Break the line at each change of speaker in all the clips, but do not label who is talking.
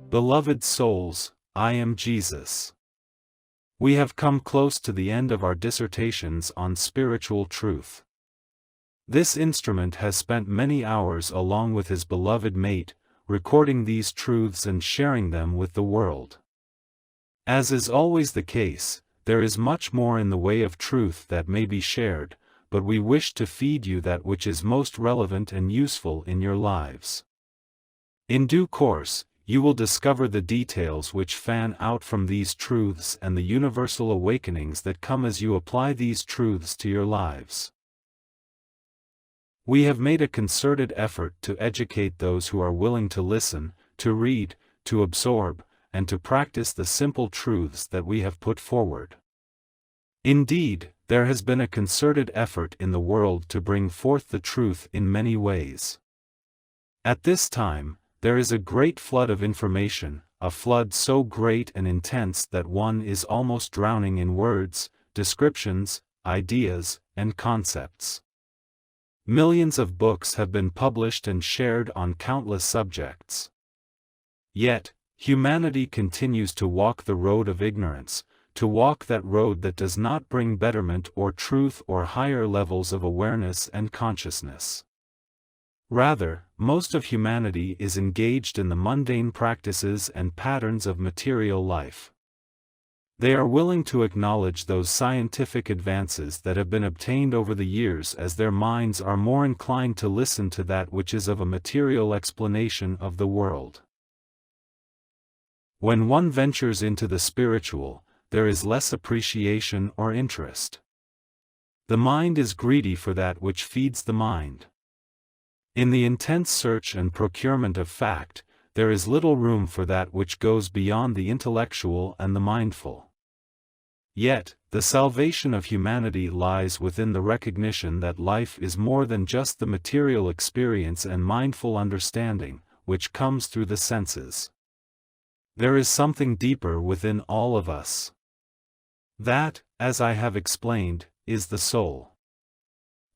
Beloved souls, I am Jesus. We have come close to the end of our dissertations on spiritual truth. This instrument has spent many hours along with his beloved mate, recording these truths and sharing them with the world. As is always the case, there is much more in the way of truth that may be shared, but we wish to feed you that which is most relevant and useful in your lives. In due course, you will discover the details which fan out from these truths and the universal awakenings that come as you apply these truths to your lives. We have made a concerted effort to educate those who are willing to listen, to read, to absorb, and to practice the simple truths that we have put forward. Indeed, there has been a concerted effort in the world to bring forth the truth in many ways. At this time, there is a great flood of information, a flood so great and intense that one is almost drowning in words, descriptions, ideas, and concepts. Millions of books have been published and shared on countless subjects. Yet, humanity continues to walk the road of ignorance, to walk that road that does not bring betterment or truth or higher levels of awareness and consciousness. Rather, most of humanity is engaged in the mundane practices and patterns of material life. They are willing to acknowledge those scientific advances that have been obtained over the years as their minds are more inclined to listen to that which is of a material explanation of the world. When one ventures into the spiritual, there is less appreciation or interest. The mind is greedy for that which feeds the mind. In the intense search and procurement of fact, there is little room for that which goes beyond the intellectual and the mindful. Yet, the salvation of humanity lies within the recognition that life is more than just the material experience and mindful understanding, which comes through the senses. There is something deeper within all of us. That, as I have explained, is the soul.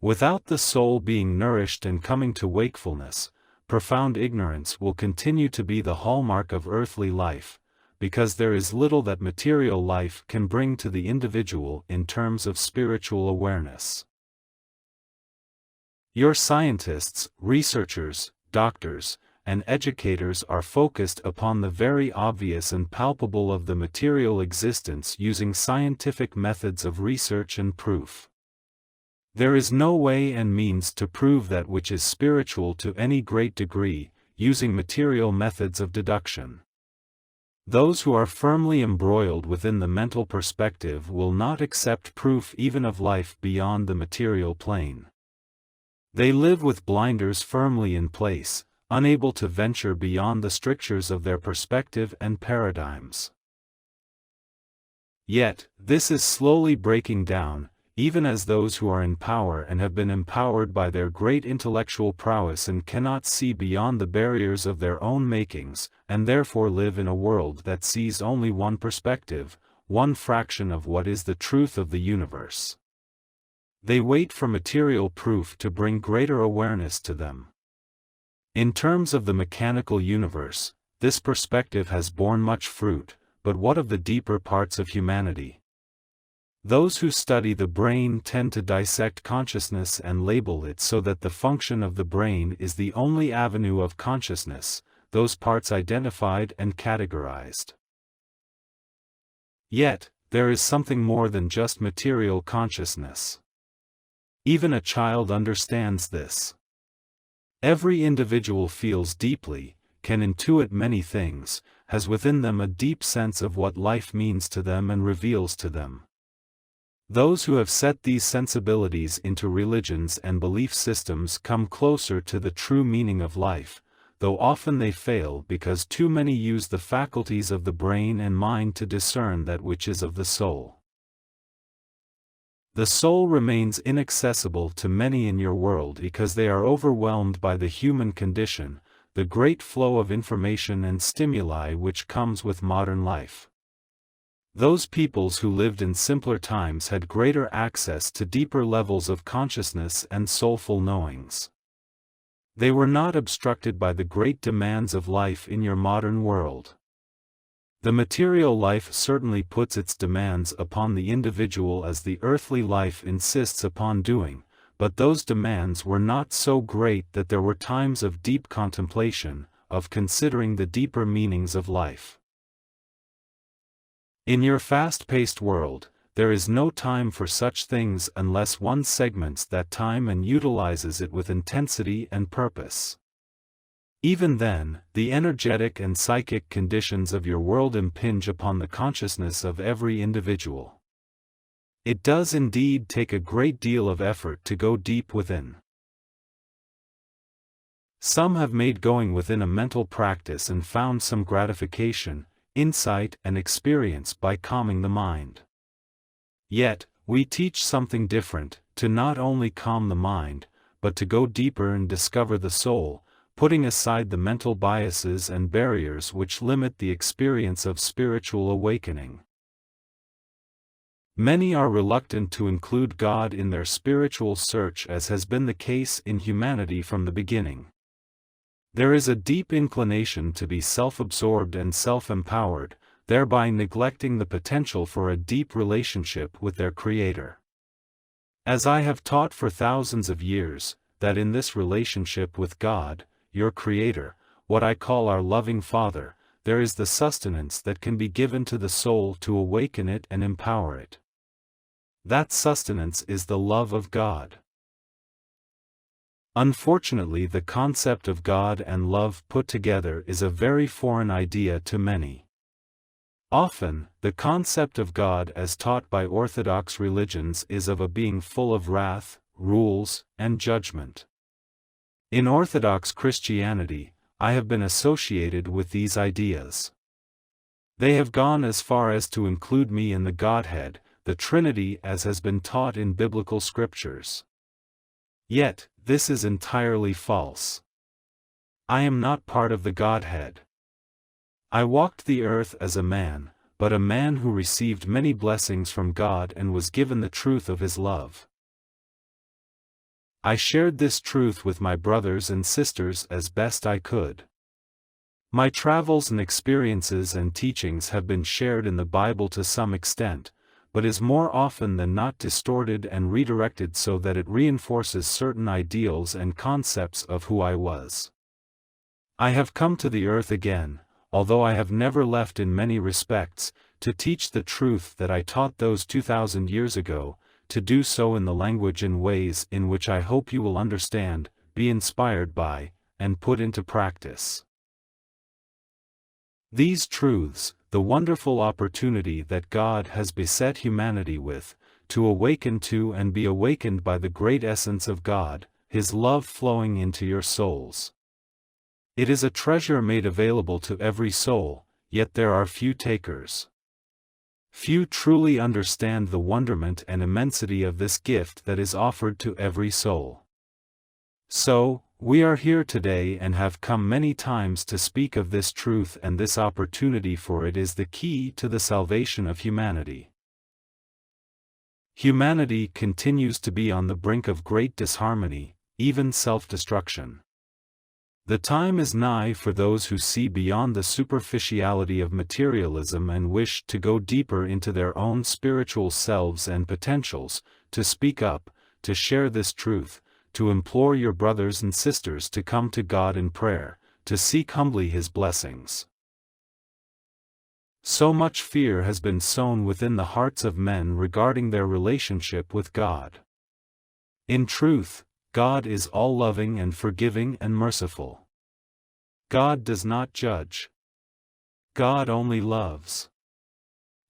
Without the soul being nourished and coming to wakefulness, profound ignorance will continue to be the hallmark of earthly life, because there is little that material life can bring to the individual in terms of spiritual awareness. Your scientists, researchers, doctors, and educators are focused upon the very obvious and palpable of the material existence using scientific methods of research and proof. There is no way and means to prove that which is spiritual to any great degree, using material methods of deduction. Those who are firmly embroiled within the mental perspective will not accept proof even of life beyond the material plane. They live with blinders firmly in place, unable to venture beyond the strictures of their perspective and paradigms. Yet, this is slowly breaking down, even as those who are in power and have been empowered by their great intellectual prowess and cannot see beyond the barriers of their own makings, and therefore live in a world that sees only one perspective, one fraction of what is the truth of the universe. They wait for material proof to bring greater awareness to them. In terms of the mechanical universe, this perspective has borne much fruit, but what of the deeper parts of humanity? Those who study the brain tend to dissect consciousness and label it so that the function of the brain is the only avenue of consciousness, those parts identified and categorized. Yet, there is something more than just material consciousness. Even a child understands this. Every individual feels deeply, can intuit many things, has within them a deep sense of what life means to them and reveals to them. Those who have set these sensibilities into religions and belief systems come closer to the true meaning of life, though often they fail because too many use the faculties of the brain and mind to discern that which is of the soul. The soul remains inaccessible to many in your world because they are overwhelmed by the human condition, the great flow of information and stimuli which comes with modern life. Those peoples who lived in simpler times had greater access to deeper levels of consciousness and soulful knowings. They were not obstructed by the great demands of life in your modern world. The material life certainly puts its demands upon the individual as the earthly life insists upon doing, but those demands were not so great that there were times of deep contemplation, of considering the deeper meanings of life. In your fast-paced world, there is no time for such things unless one segments that time and utilizes it with intensity and purpose. Even then, the energetic and psychic conditions of your world impinge upon the consciousness of every individual. It does indeed take a great deal of effort to go deep within. Some have made going within a mental practice and found some gratification, insight and experience by calming the mind. Yet, we teach something different, to not only calm the mind, but to go deeper and discover the soul, putting aside the mental biases and barriers which limit the experience of spiritual awakening. Many are reluctant to include God in their spiritual search, as has been the case in humanity from the beginning. There is a deep inclination to be self-absorbed and self-empowered, thereby neglecting the potential for a deep relationship with their Creator. As I have taught for thousands of years, that in this relationship with God, your Creator, what I call our loving Father, there is the sustenance that can be given to the soul to awaken it and empower it. That sustenance is the love of God. Unfortunately, the concept of God and love put together is a very foreign idea to many. Often, the concept of God as taught by orthodox religions is of a being full of wrath, rules, and judgment. In Orthodox Christianity, I have been associated with these ideas. They have gone as far as to include me in the Godhead, the Trinity as has been taught in biblical scriptures. Yet, this is entirely false. I am not part of the Godhead. I walked the earth as a man, but a man who received many blessings from God and was given the truth of His love. I shared this truth with my brothers and sisters as best I could. My travels and experiences and teachings have been shared in the Bible to some extent, but is more often than not distorted and redirected so that it reinforces certain ideals and concepts of who I was. I have come to the earth again, although I have never left in many respects, to teach the truth that I taught those 2,000 years ago, to do so in the language and ways in which I hope you will understand, be inspired by, and put into practice. These truths, the wonderful opportunity that God has beset humanity with, to awaken to and be awakened by the great essence of God, His love flowing into your souls. It is a treasure made available to every soul, yet there are few takers. Few truly understand the wonderment and immensity of this gift that is offered to every soul. So, we are here today and have come many times to speak of this truth and this opportunity, for it is the key to the salvation of humanity. Humanity continues to be on the brink of great disharmony, even self-destruction. The time is nigh for those who see beyond the superficiality of materialism and wish to go deeper into their own spiritual selves and potentials, to speak up, to share this truth, to implore your brothers and sisters to come to God in prayer, to seek humbly His blessings. So much fear has been sown within the hearts of men regarding their relationship with God. In truth, God is all-loving and forgiving and merciful. God does not judge. God only loves.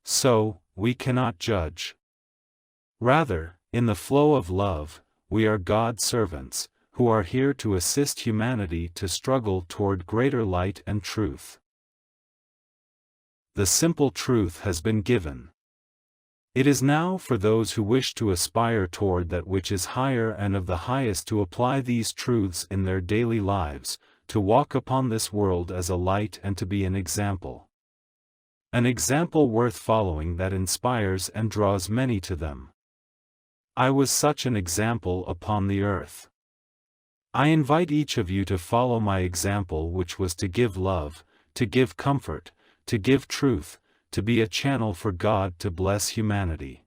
So, we cannot judge. Rather, in the flow of love, we are God's servants, who are here to assist humanity to struggle toward greater light and truth. The simple truth has been given. It is now for those who wish to aspire toward that which is higher and of the highest to apply these truths in their daily lives, to walk upon this world as a light and to be an example. An example worth following that inspires and draws many to them. I was such an example upon the earth. I invite each of you to follow my example, which was to give love, to give comfort, to give truth, to be a channel for God to bless humanity.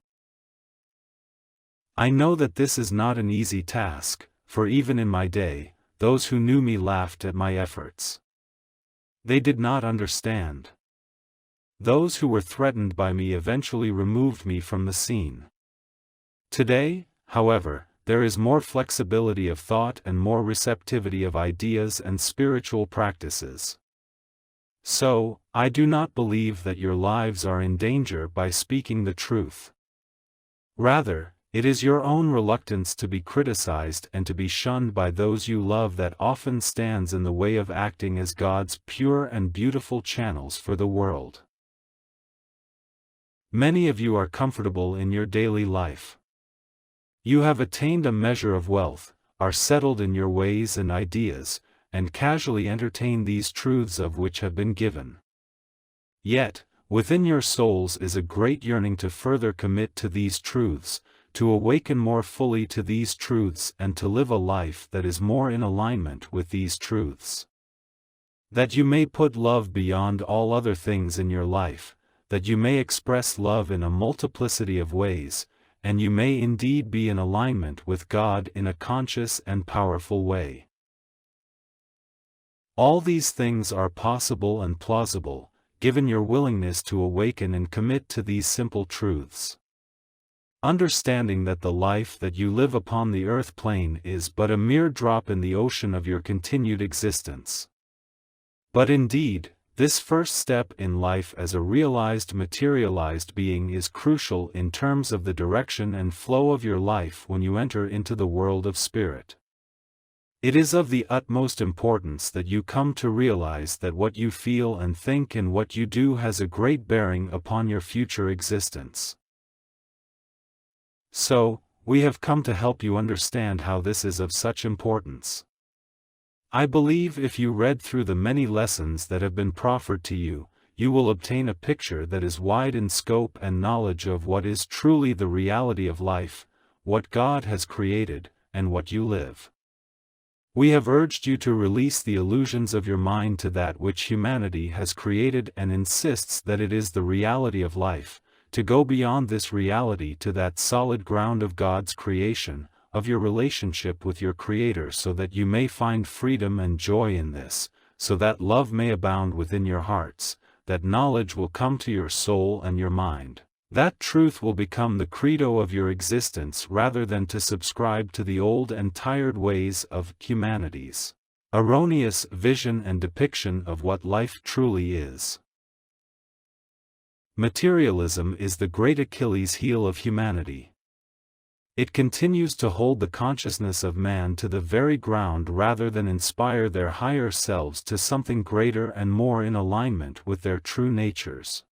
I know that this is not an easy task, for even in my day, those who knew me laughed at my efforts. They did not understand. Those who were threatened by me eventually removed me from the scene. Today, however, there is more flexibility of thought and more receptivity of ideas and spiritual practices. So, I do not believe that your lives are in danger by speaking the truth. Rather, it is your own reluctance to be criticized and to be shunned by those you love that often stands in the way of acting as God's pure and beautiful channels for the world. Many of you are comfortable in your daily life. You have attained a measure of wealth, are settled in your ways and ideas, and casually entertain these truths of which have been given. Yet, within your souls is a great yearning to further commit to these truths, to awaken more fully to these truths and to live a life that is more in alignment with these truths. That you may put love beyond all other things in your life, that you may express love in a multiplicity of ways, and you may indeed be in alignment with God in a conscious and powerful way. All these things are possible and plausible, given your willingness to awaken and commit to these simple truths. Understanding that the life that you live upon the earth plane is but a mere drop in the ocean of your continued existence. But indeed, this first step in life as a realized materialized being is crucial in terms of the direction and flow of your life when you enter into the world of spirit. It is of the utmost importance that you come to realize that what you feel and think and what you do has a great bearing upon your future existence. So, we have come to help you understand how this is of such importance. I believe if you read through the many lessons that have been proffered to you, you will obtain a picture that is wide in scope and knowledge of what is truly the reality of life, what God has created, and what you live. We have urged you to release the illusions of your mind to that which humanity has created and insists that it is the reality of life, to go beyond this reality to that solid ground of God's creation, of your relationship with your Creator, so that you may find freedom and joy in this, so that love may abound within your hearts, that knowledge will come to your soul and your mind, that truth will become the credo of your existence rather than to subscribe to the old and tired ways of humanity's erroneous vision and depiction of what life truly is. Materialism is the great Achilles heel of humanity. It continues to hold the consciousness of man to the very ground rather than inspire their higher selves to something greater and more in alignment with their true natures.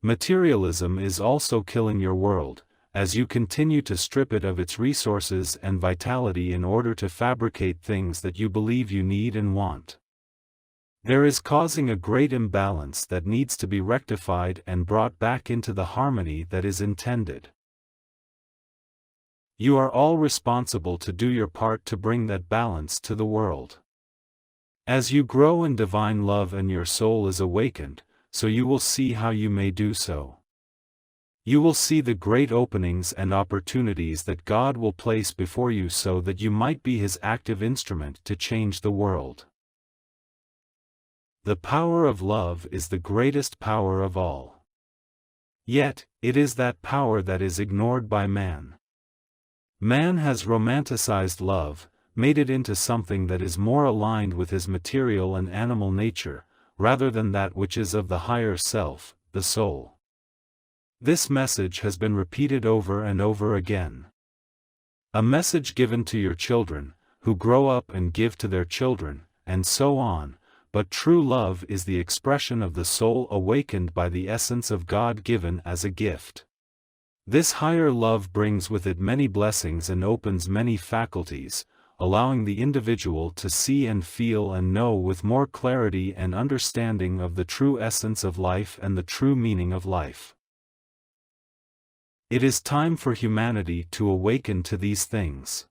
Materialism is also killing your world, as you continue to strip it of its resources and vitality in order to fabricate things that you believe you need and want. There is causing a great imbalance that needs to be rectified and brought back into the harmony that is intended. You are all responsible to do your part to bring that balance to the world. As you grow in divine love and your soul is awakened, so you will see how you may do so. You will see the great openings and opportunities that God will place before you so that you might be His active instrument to change the world. The power of love is the greatest power of all. Yet, it is that power that is ignored by man. Man has romanticized love, made it into something that is more aligned with his material and animal nature, rather than that which is of the higher self, the soul. This message has been repeated over and over again. A message given to your children, who grow up and give to their children, and so on, but true love is the expression of the soul awakened by the essence of God given as a gift. This higher love brings with it many blessings and opens many faculties, allowing the individual to see and feel and know with more clarity and understanding of the true essence of life and the true meaning of life. It is time for humanity to awaken to these things.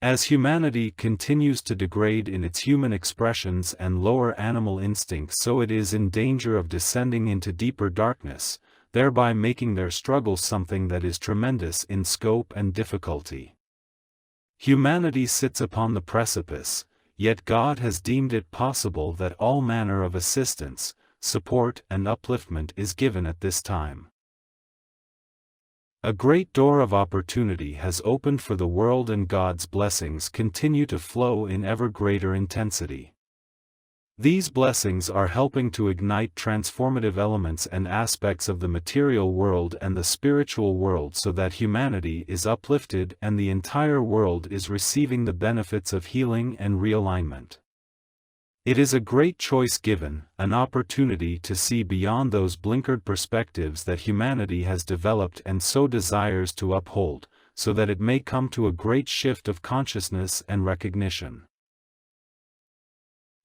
As humanity continues to degrade in its human expressions and lower animal instincts, so it is in danger of descending into deeper darkness, thereby making their struggle something that is tremendous in scope and difficulty. Humanity sits upon the precipice, yet God has deemed it possible that all manner of assistance, support and upliftment is given at this time. A great door of opportunity has opened for the world, and God's blessings continue to flow in ever greater intensity. These blessings are helping to ignite transformative elements and aspects of the material world and the spiritual world, so that humanity is uplifted and the entire world is receiving the benefits of healing and realignment. It is a great choice given, an opportunity to see beyond those blinkered perspectives that humanity has developed and so desires to uphold, so that it may come to a great shift of consciousness and recognition.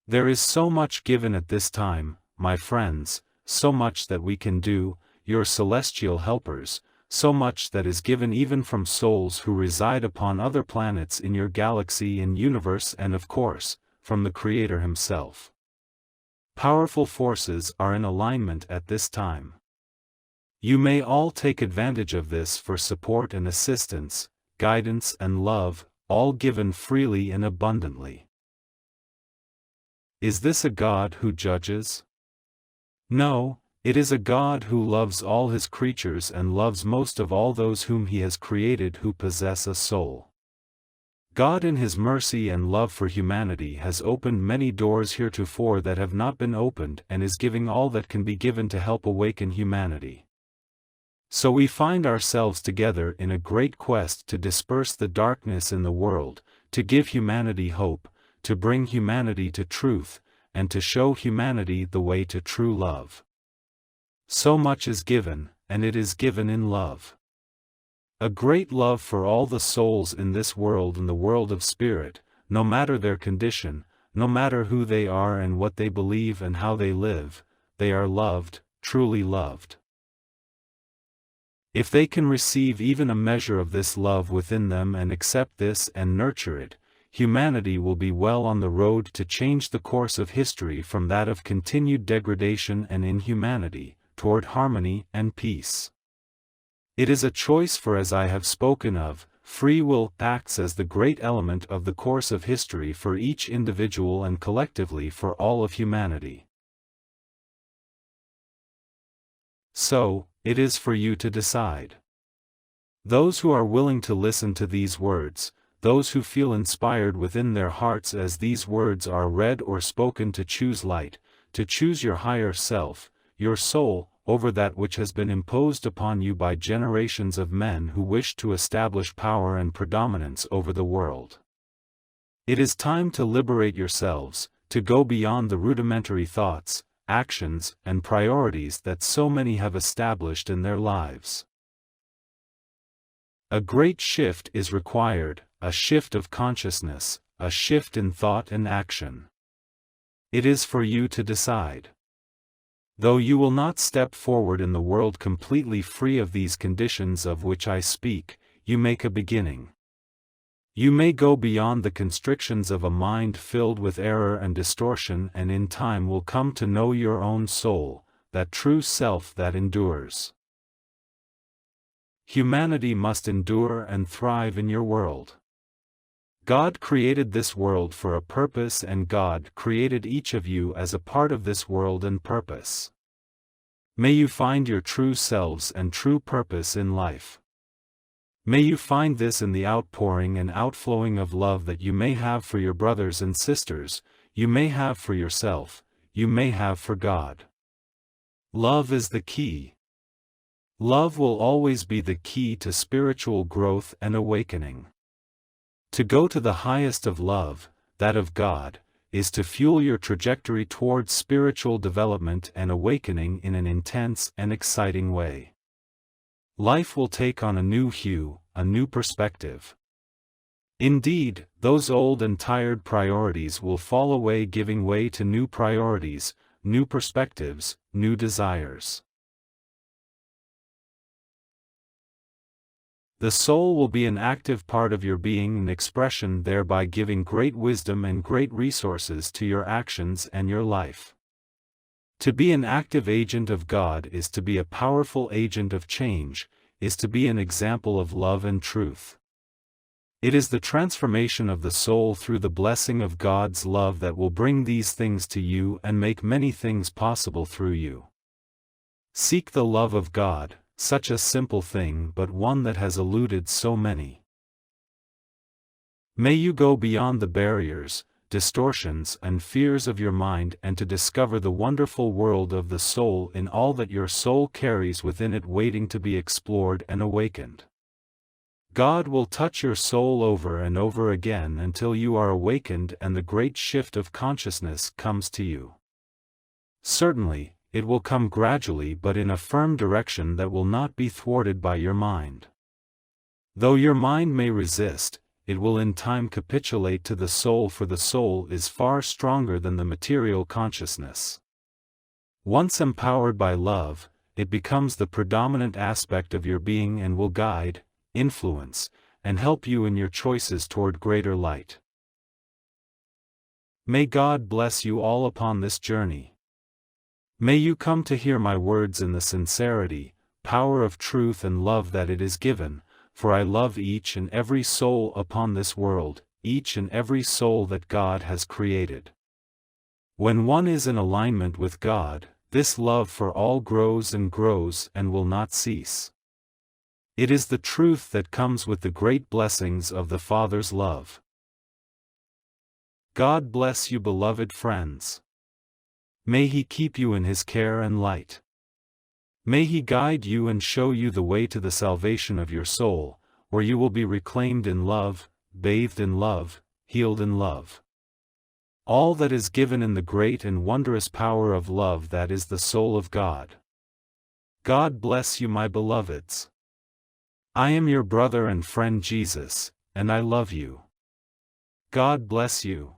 There is so much given at this time, my friends, so much that we can do, your celestial helpers, so much that is given even from souls who reside upon other planets in your galaxy and universe, and of course, from the Creator Himself. Powerful forces are in alignment at this time. You may all take advantage of this for support and assistance, guidance and love, all given freely and abundantly. Is this a God who judges? No, it is a God who loves all His creatures and loves most of all those whom He has created who possess a soul. God in His mercy and love for humanity has opened many doors heretofore that have not been opened, and is giving all that can be given to help awaken humanity. So we find ourselves together in a great quest to disperse the darkness in the world, to give humanity hope, to bring humanity to truth, and to show humanity the way to true love. So much is given, and it is given in love. A great love for all the souls in this world and the world of spirit, no matter their condition, no matter who they are and what they believe and how they live, they are loved, truly loved. If they can receive even a measure of this love within them and accept this and nurture it, humanity will be well on the road to change the course of history from that of continued degradation and inhumanity, toward harmony and peace. It is a choice, for as I have spoken of, free will acts as the great element of the course of history for each individual and collectively for all of humanity. So, it is for you to decide. Those who are willing to listen to these words, those who feel inspired within their hearts as these words are read or spoken, to choose light, to choose your higher self, your soul, over that which has been imposed upon you by generations of men who wish to establish power and predominance over the world. It is time to liberate yourselves, to go beyond the rudimentary thoughts, actions, and priorities that so many have established in their lives. A great shift is required, a shift of consciousness, a shift in thought and action. It is for you to decide. Though you will not step forward in the world completely free of these conditions of which I speak, you make a beginning. You may go beyond the constrictions of a mind filled with error and distortion, and in time will come to know your own soul, that true self that endures. Humanity must endure and thrive in your world. God created this world for a purpose, and God created each of you as a part of this world and purpose. May you find your true selves and true purpose in life. May you find this in the outpouring and outflowing of love that you may have for your brothers and sisters, you may have for yourself, you may have for God. Love is the key. Love will always be the key to spiritual growth and awakening. To go to the highest of love, that of God, is to fuel your trajectory towards spiritual development and awakening in an intense and exciting way. Life will take on a new hue, a new perspective. Indeed, those old and tired priorities will fall away, giving way to new priorities, new perspectives, new desires. The soul will be an active part of your being and expression, thereby giving great wisdom and great resources to your actions and your life. To be an active agent of God is to be a powerful agent of change, is to be an example of love and truth. It is the transformation of the soul through the blessing of God's love that will bring these things to you and make many things possible through you. Seek the love of God, such a simple thing but one that has eluded so many. May you go beyond the barriers, distortions and fears of your mind and to discover the wonderful world of the soul in all that your soul carries within it, waiting to be explored and awakened. God will touch your soul over and over again until you are awakened and the great shift of consciousness comes to you. Certainly, it will come gradually but in a firm direction that will not be thwarted by your mind. Though your mind may resist, it will in time capitulate to the soul, for the soul is far stronger than the material consciousness. Once empowered by love, it becomes the predominant aspect of your being and will guide, influence, and help you in your choices toward greater light. May God bless you all upon this journey. May you come to hear my words in the sincerity, power of truth and love that it is given, for I love each and every soul upon this world, each and every soul that God has created. When one is in alignment with God, this love for all grows and will not cease. It is the truth that comes with the great blessings of the Father's love. God bless you, beloved friends. May He keep you in His care and light. May He guide you and show you the way to the salvation of your soul, where you will be reclaimed in love, bathed in love, healed in love. All that is given in the great and wondrous power of love that is the soul of God. God bless you, my beloveds. I am your brother and friend Jesus, and I love you. God bless you.